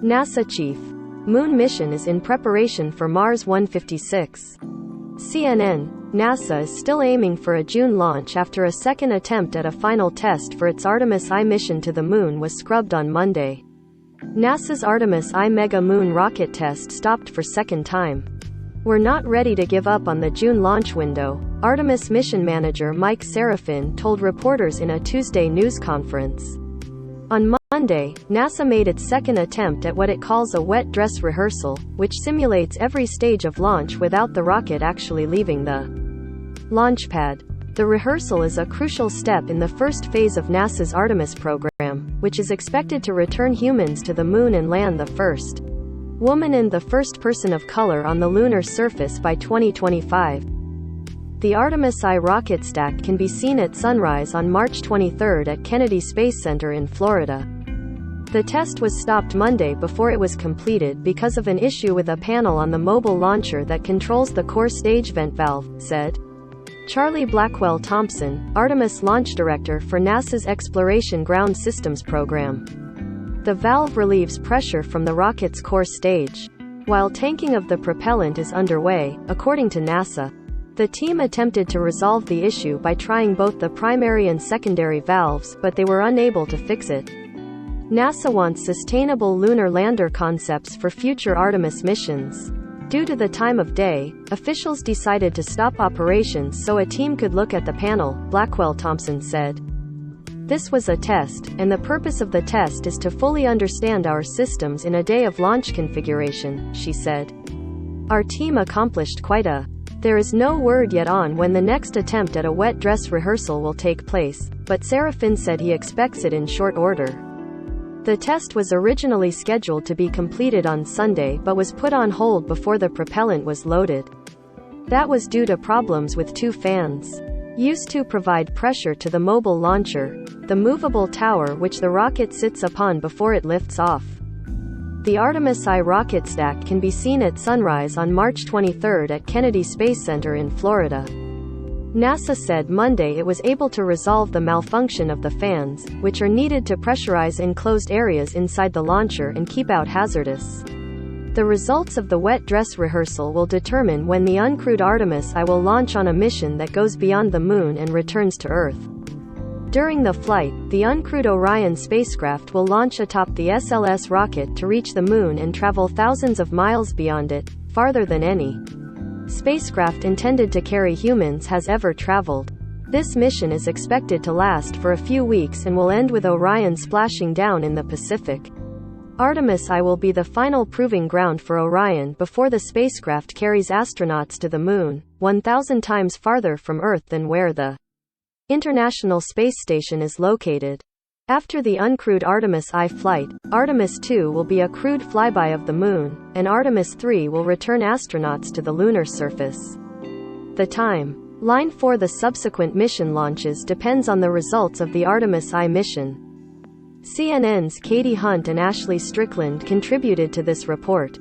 NASA chief. Moon mission is in preparation for Mars 156. CNN. NASA is still aiming for a June launch after a second attempt at a final test for its Artemis I mission to the Moon was scrubbed on Monday. NASA's Artemis I mega moon rocket test stopped for second time. "We're not ready to give up on the June launch window," Artemis mission manager Mike Serafin told reporters in a Tuesday news conference. On Monday, NASA made its second attempt at what it calls a wet dress rehearsal, which simulates every stage of launch without the rocket actually leaving the launch pad. The rehearsal is a crucial step in the first phase of NASA's Artemis program, which is expected to return humans to the Moon and land the first woman and the first person of color on the lunar surface by 2025. The Artemis I rocket stack can be seen at sunrise on March 23 at Kennedy Space Center in Florida. The test was stopped Monday before it was completed because of an issue with a panel on the mobile launcher that controls the core stage vent valve, said Charlie Blackwell Thompson, Artemis launch director for NASA's Exploration Ground Systems program. The valve relieves pressure from the rocket's core stage. While tanking of the propellant is underway, according to NASA, the team attempted to resolve the issue by trying both the primary and secondary valves, but they were unable to fix it. NASA wants sustainable lunar lander concepts for future Artemis missions. Due to the time of day, officials decided to stop operations so a team could look at the panel, Blackwell Thompson said. "This was a test, and the purpose of the test is to fully understand our systems in a day of launch configuration," she said. "Our team accomplished quite a. There is no word yet on when the next attempt at a wet dress rehearsal will take place, but Serafin said he expects it in short order." The test was originally scheduled to be completed on Sunday but was put on hold before the propellant was loaded. That was due to problems with two fans used to provide pressure to the mobile launcher, the movable tower which the rocket sits upon before it lifts off. The Artemis I rocket stack can be seen at sunrise on March 23 at Kennedy Space Center in Florida. NASA said Monday it was able to resolve the malfunction of the fans, which are needed to pressurize enclosed areas inside the launcher and keep out hazardous. The results of the wet dress rehearsal will determine when the uncrewed Artemis I will launch on a mission that goes beyond the Moon and returns to Earth. During the flight, the uncrewed Orion spacecraft will launch atop the SLS rocket to reach the Moon and travel thousands of miles beyond it, farther than any spacecraft intended to carry humans has ever traveled. This mission is expected to last for a few weeks and will end with Orion splashing down in the Pacific. Artemis I will be the final proving ground for Orion before the spacecraft carries astronauts to the Moon, 1,000 times farther from Earth than where the International Space Station is located. After the uncrewed Artemis I flight, Artemis II will be a crewed flyby of the Moon, and Artemis III will return astronauts to the lunar surface. The timeline for the subsequent mission launches depends on the results of the Artemis I mission. CNN's Katie Hunt and Ashley Strickland contributed to this report.